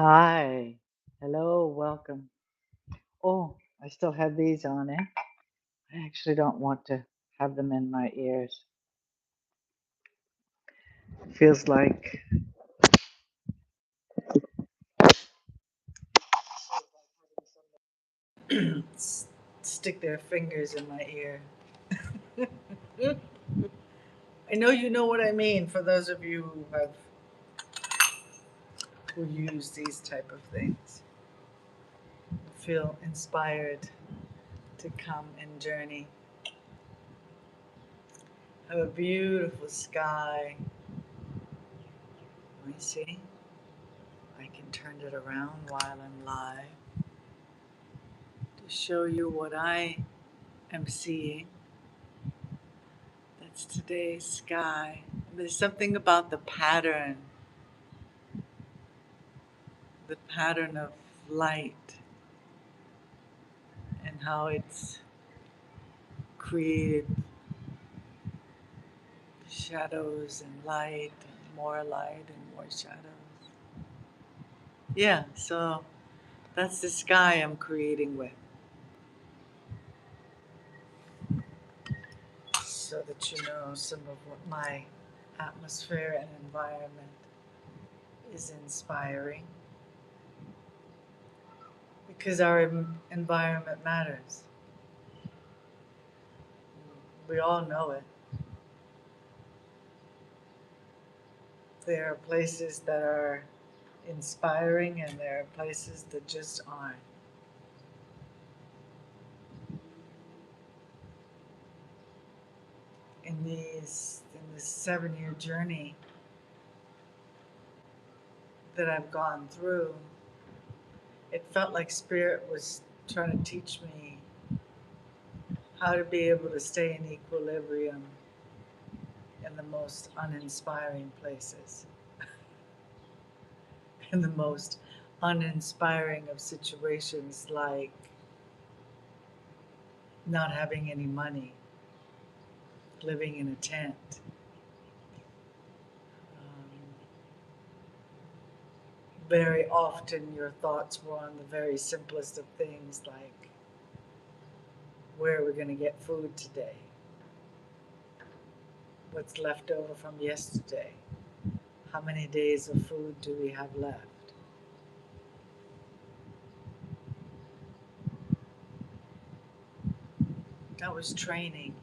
Hi. Hello. Welcome. Oh, I still have these on, eh? I actually don't want to have them in my ears. Feels like stick their fingers in my ear. I know you know what I mean. For those of you who use these type of things, feel inspired to come and journey. Have a beautiful sky. Let me see. I can turn it around while I'm live to show you what I am seeing. That's today's sky. There's something about the pattern of light, and how it's created shadows and light, and more shadows. Yeah, so that's the sky I'm creating with, so that you know some of what my atmosphere and environment is inspiring, because our environment matters. We all know it. There are places that are inspiring, and there are places that just aren't. In this 7-year journey that I've gone through, it felt like Spirit was trying to teach me how to be able to stay in equilibrium in the most uninspiring places, in the most uninspiring of situations, like not having any money, living in a tent. Very often your thoughts were on the very simplest of things, like where are we going to get food today? What's left over from yesterday? How many days of food do we have left? That was training.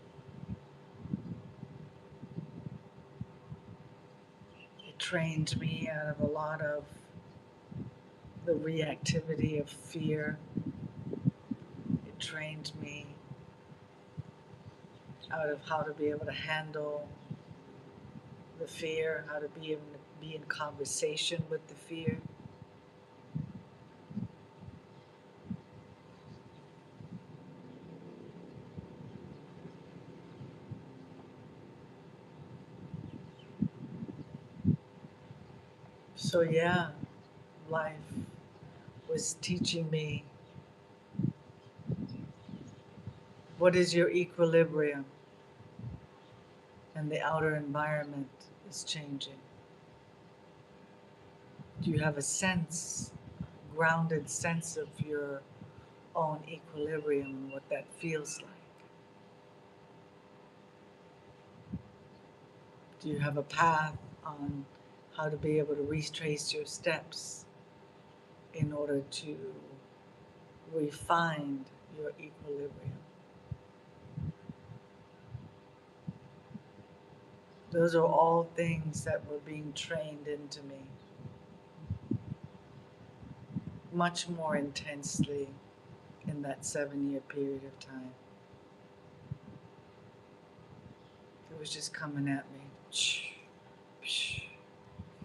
It trained me out of a lot of the reactivity of fear. It trained me out of how to be able to handle the fear, how to be able to be in conversation with the fear. So, yeah, life was teaching me what is your equilibrium, and the outer environment is changing. Do you have a sense, grounded sense of your own equilibrium and what that feels like? Do you have a path on how to be able to retrace your steps in order to refine your equilibrium? Those are all things that were being trained into me much more intensely in that 7-year period of time. It was just coming at me.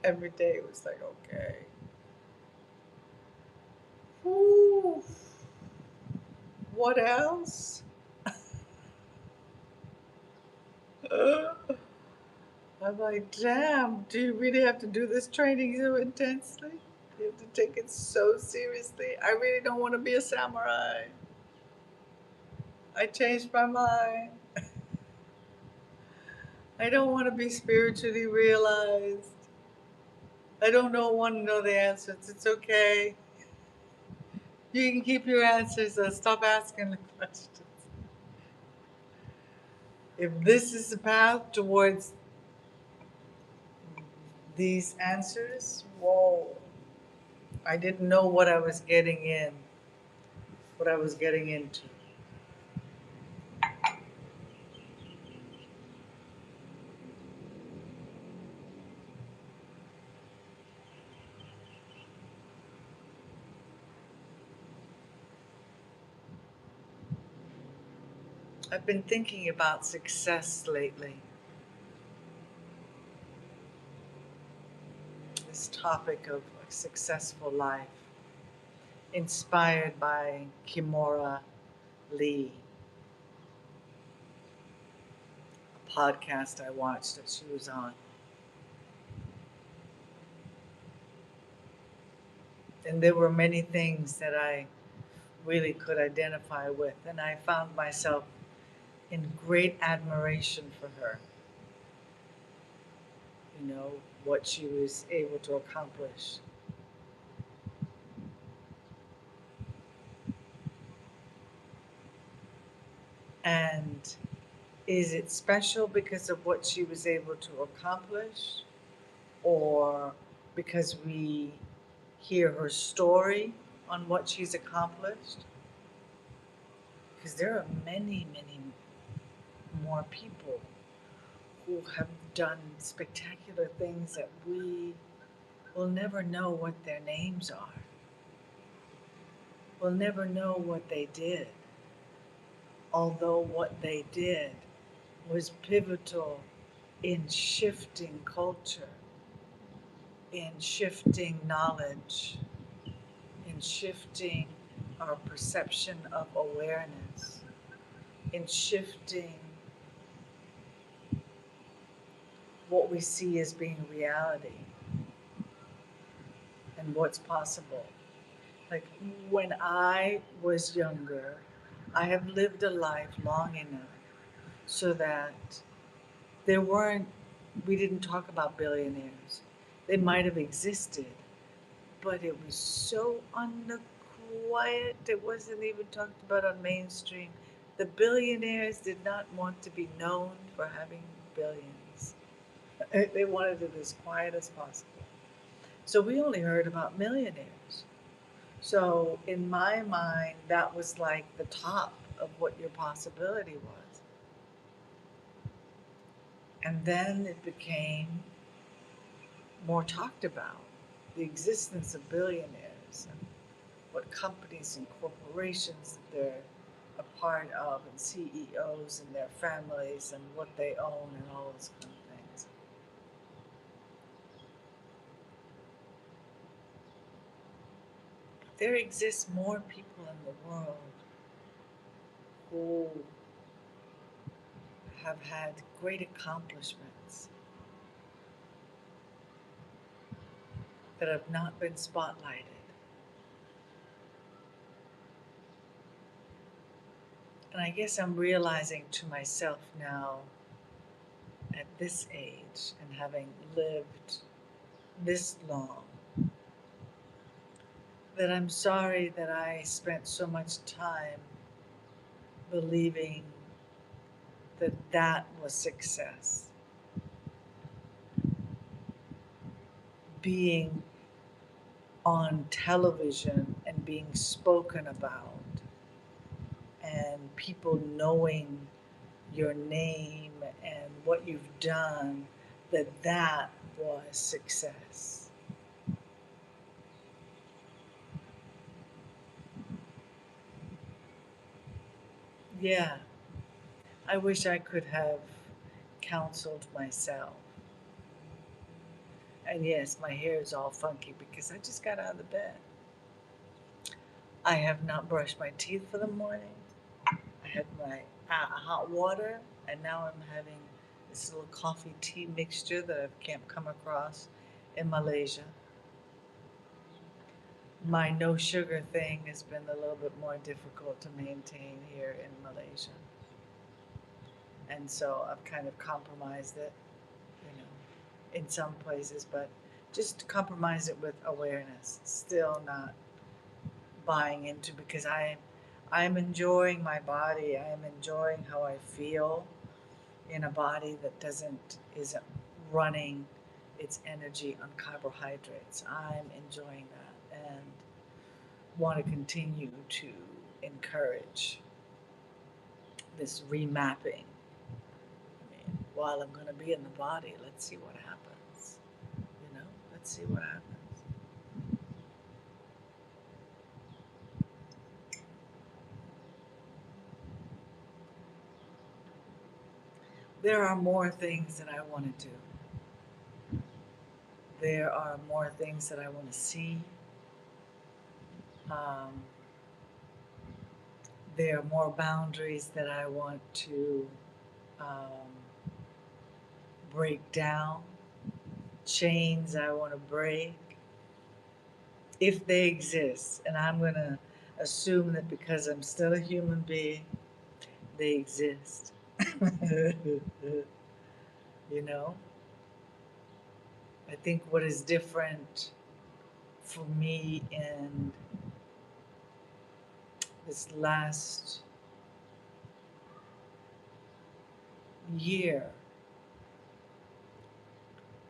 Every day it was like, okay. Whew. What else? I'm like, damn, do you really have to do this training so intensely? You have to take it so seriously. I really don't want to be a samurai. I changed my mind. I don't want to be spiritually realized. I don't want to know the answers. It's okay. You can keep your answers. Stop asking the questions. If this is the path towards these answers, whoa, I didn't know what I was getting in, what I was getting into. I've been thinking about success lately. This topic of a successful life, inspired by Kimora Lee, a podcast I watched that she was on. And there were many things that I really could identify with, and I found myself in great admiration for her. You know, what she was able to accomplish. And is it special because of what she was able to accomplish, or because we hear her story on what she's accomplished? Because there are many, many more people who have done spectacular things that we will never know what their names are. We'll never know what they did, although what they did was pivotal in shifting culture, in shifting knowledge, in shifting our perception of awareness, in shifting what we see as being reality and what's possible. Like when I was younger, I have lived a life long enough so that there weren't, we didn't talk about billionaires. They might have existed, but it was so on the quiet, it wasn't even talked about on mainstream. The billionaires did not want to be known for having billions. They wanted it as quiet as possible. So we only heard about millionaires. So in my mind, that was like the top of what your possibility was. And then it became more talked about, the existence of billionaires and what companies and corporations that they're a part of, and CEOs and their families and what they own and all those kind of things. But there exists more people in the world who have had great accomplishments that have not been spotlighted. And I guess I'm realizing to myself now, at this age and having lived this long, that I'm sorry that I spent so much time believing that that was success. Being on television and being spoken about, and people knowing your name and what you've done, that was success. Yeah, I wish I could have counseled myself. And yes, my hair is all funky because I just got out of the bed. I have not brushed my teeth for the morning. I had my hot water, and now I'm having this little coffee tea mixture that I can't come across in Malaysia. My no sugar thing has been a little bit more difficult to maintain here in Malaysia. And so I've kind of compromised it, you know, in some places, but just compromise it with awareness. Still not buying into, because I'm enjoying my body. I am enjoying how I feel in a body that isn't running its energy on carbohydrates. I'm enjoying that and want to continue to encourage this remapping. I mean, while I'm going to be in the body, let's see what happens. Let's see what happens. There are more things that I want to do. There are more things that I want to see. Um, there are more boundaries that I want to um, break down, chains I want to break, if they exist. And I'm going to assume that because I'm still a human being, they exist. You know, I think what is different for me in this last year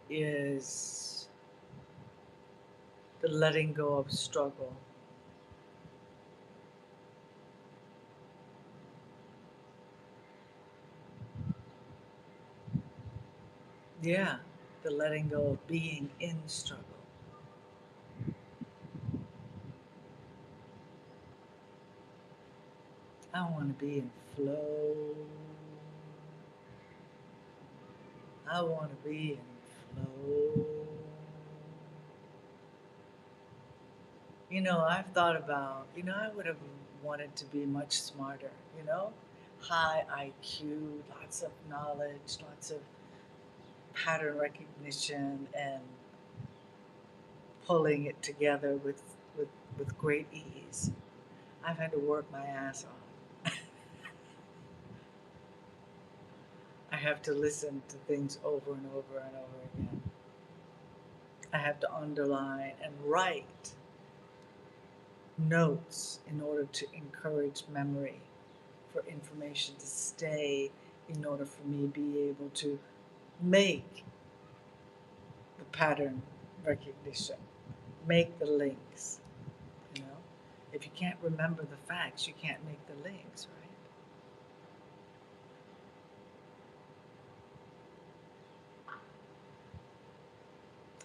is the letting go of struggle. Yeah, the letting go of being in struggle. I want to be in flow. I want to be in flow. I've thought about, I would have wanted to be much smarter, high IQ, lots of knowledge, lots of pattern recognition, and pulling it together with great ease. I've had to work my ass off. I have to listen to things over and over and over again. I have to underline and write notes in order to encourage memory, for information to stay, in order for me to be able to make the pattern recognition, make the links. You know, if you can't remember the facts, you can't make the links, right?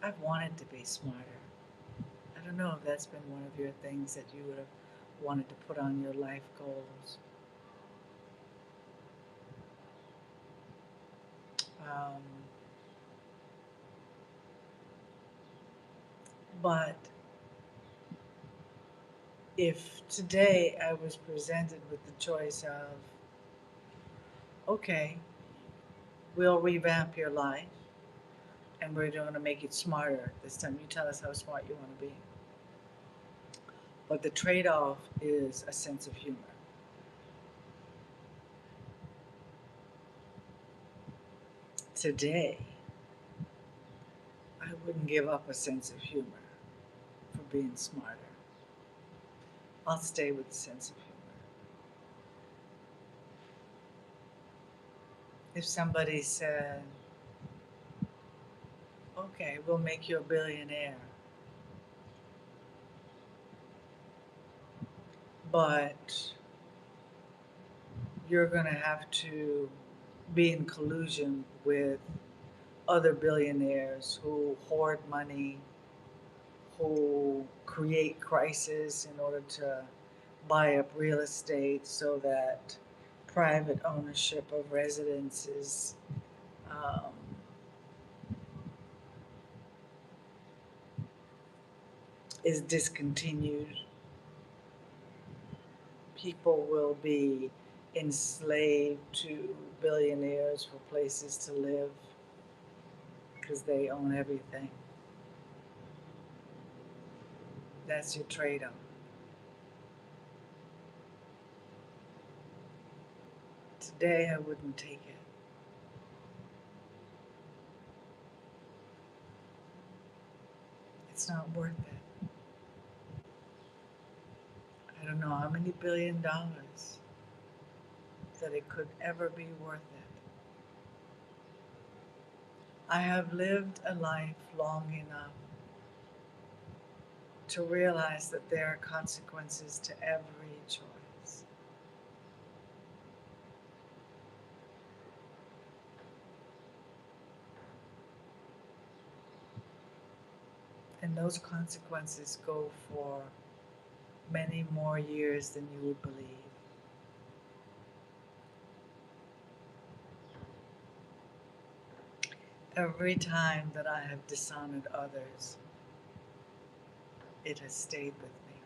I've wanted to be smarter. I don't know if that's been one of your things that you would have wanted to put on your life goals. Um, but if today I was presented with the choice of, okay, we'll revamp your life and we're going to make it smarter this time. You tell us how smart you want to be. But the trade off is a sense of humor. Today, I wouldn't give up a sense of humor for being smarter. I'll stay with the sense of humor. If somebody said, okay, we'll make you a billionaire, but you're going to have to be in collusion with other billionaires who hoard money, who create crises in order to buy up real estate so that private ownership of residences um, is discontinued. People will be enslaved to billionaires for places to live because they own everything. That's your trade-off. Today I wouldn't take it. It's not worth it. I don't know how many $1 billion that it could ever be worth it. I have lived a life long enough to realize that there are consequences to every choice. And those consequences go for many more years than you would believe. Every time that I have dishonored others, it has stayed with me.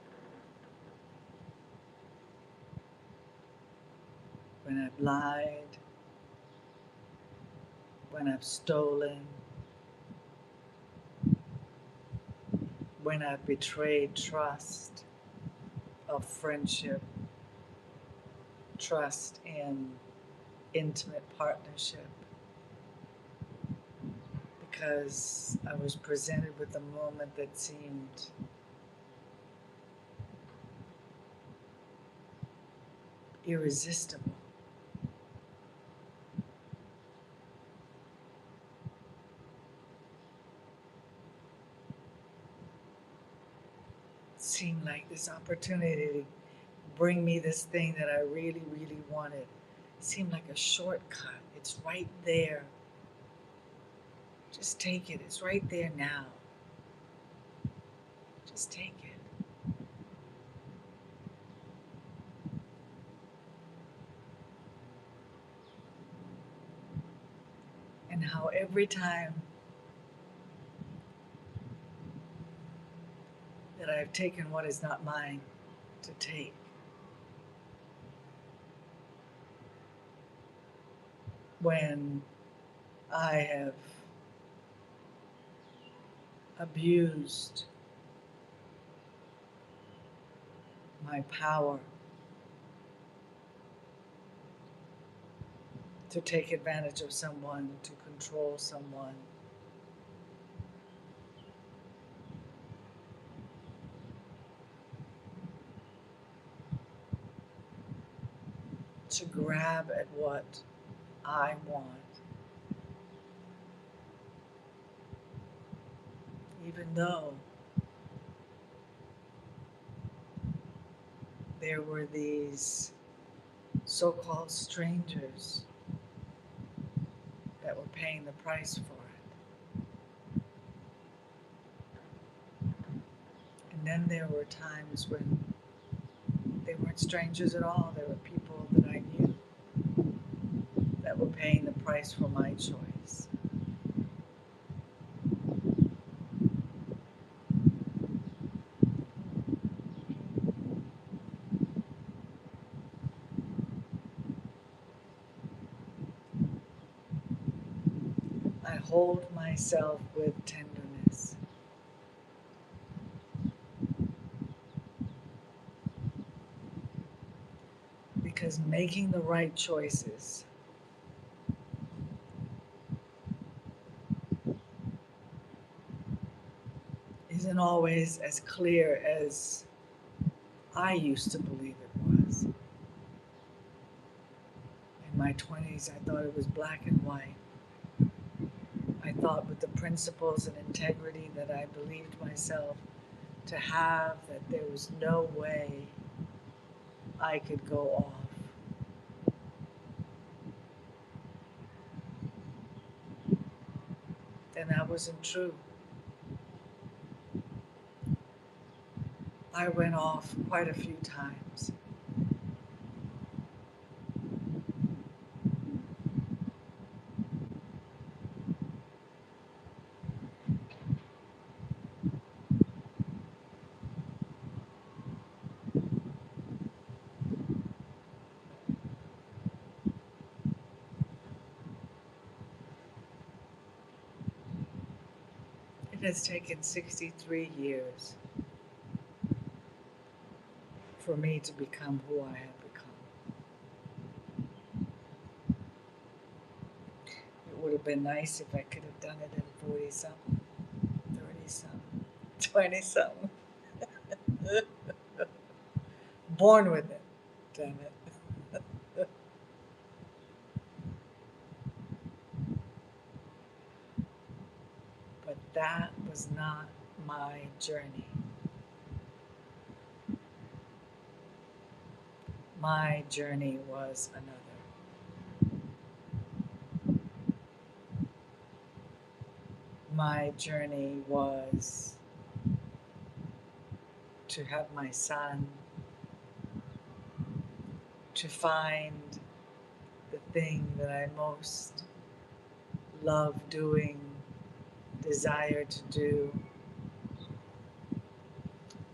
When I've lied, when I've stolen, when I've betrayed trust of friendship, trust in intimate partnership, because I was presented with a moment that seemed irresistible. It seemed like this opportunity to bring me this thing that I really, really wanted. It seemed like a shortcut. It's right there. Just take it. It's right there now. Just take it. And how every time that I've taken what is not mine to take, when I have abused my power to take advantage of someone, to control someone, to grab at what I want, even though there were these so-called strangers that were paying the price for it. And then there were times when they weren't strangers at all. They were people that I knew that were paying the price for my choice. I hold myself with tenderness, because making the right choices isn't always as clear as I used to believe it was. In my 20s, I thought it was black and white. I thought with the principles and integrity that I believed myself to have, that there was no way I could go off. And that wasn't true. I went off quite a few times. It has taken 63 years for me to become who I have become. It would have been nice if I could have done it in 40 something, 30 something. 20 something. Born with it. Damn it. But that was not my journey. My journey was another. My journey was to have my son, to find the thing that I most love doing, desire to do,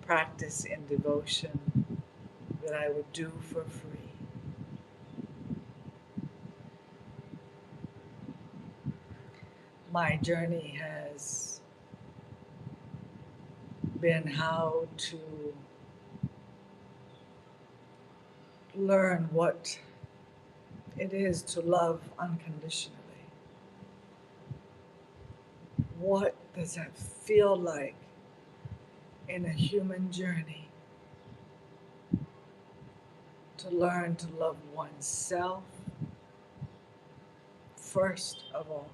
practice in devotion that I would do for free. My journey has been how to learn what it is to love unconditionally. What does that feel like in a human journey? To learn to love oneself first of all,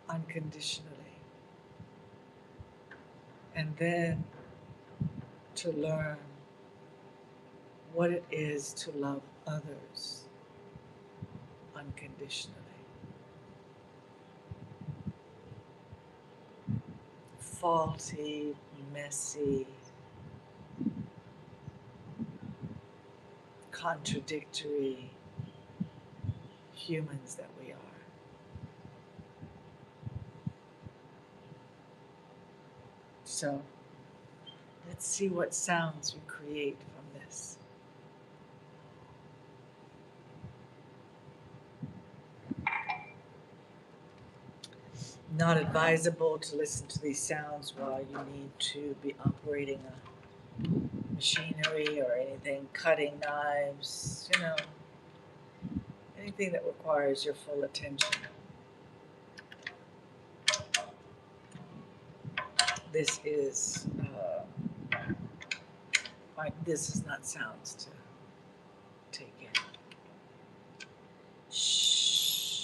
unconditionally. And then to learn what it is to love others unconditionally. Faulty, messy, contradictory humans that we are. So let's see what sounds we create from this. Not advisable to listen to these sounds while you need to be operating a machinery or anything, cutting knives, anything that requires your full attention. This is this is not sounds to take in. Shh.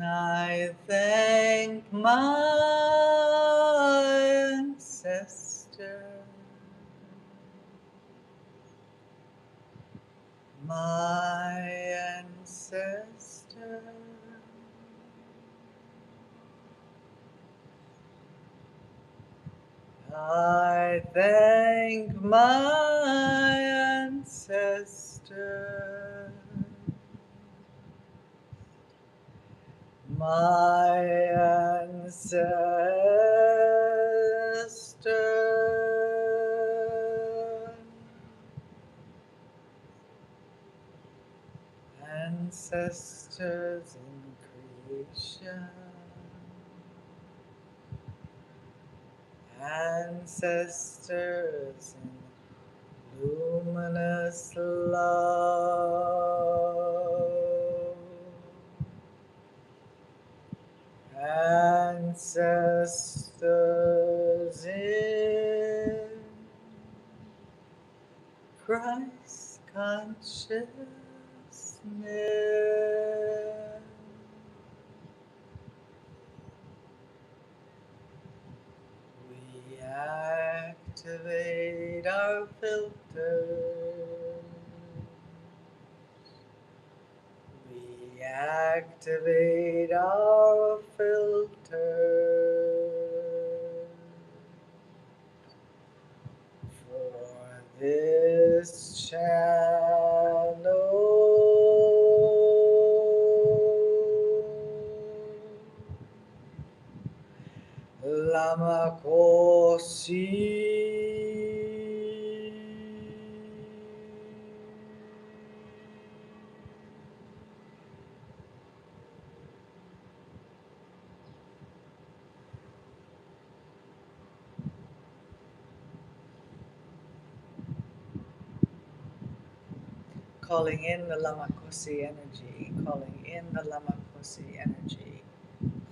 I thank my ancestors, my ancestors. I thank my ancestors, my ancestors, ancestors in creation, ancestors in luminous love, ancestors in Christ consciousness. We activate our filters. We activate our filters for this channel. Lama Kosi. Calling in the Lama Kosi energy, calling in the Lama Lamakosi energy,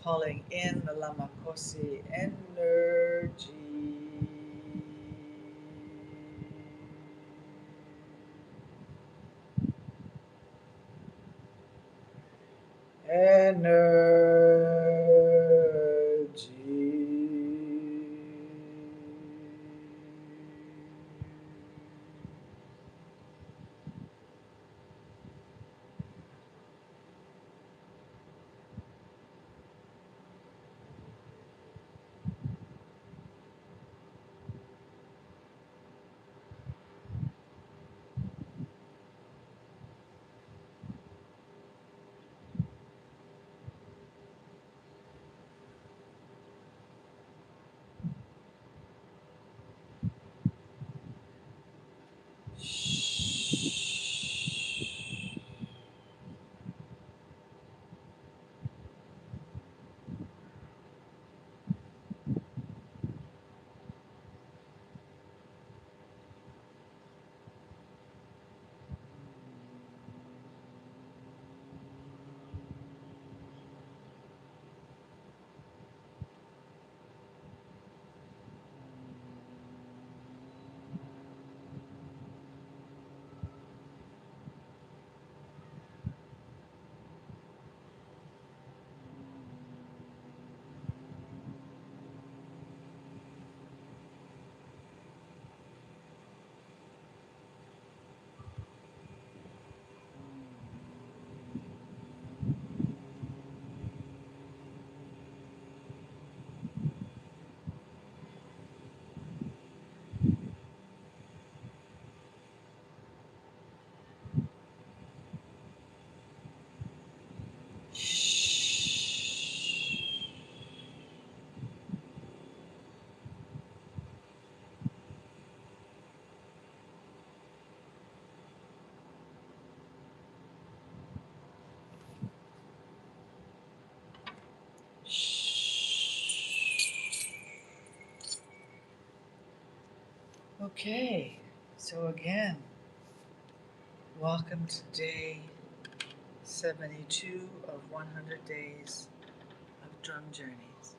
calling in the Lamakosi energy. Okay, so again, welcome to day 72 of 100 days of drum journeys.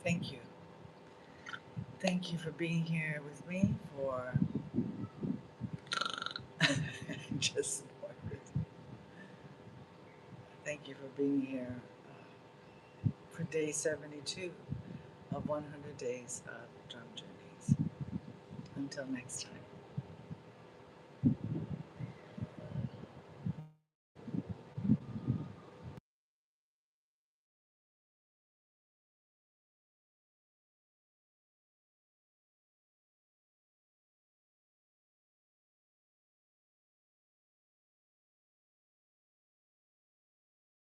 Thank you. Thank you for being here with me for just thank you for being here for day 72 of 100 days of drum journeys. Until next time.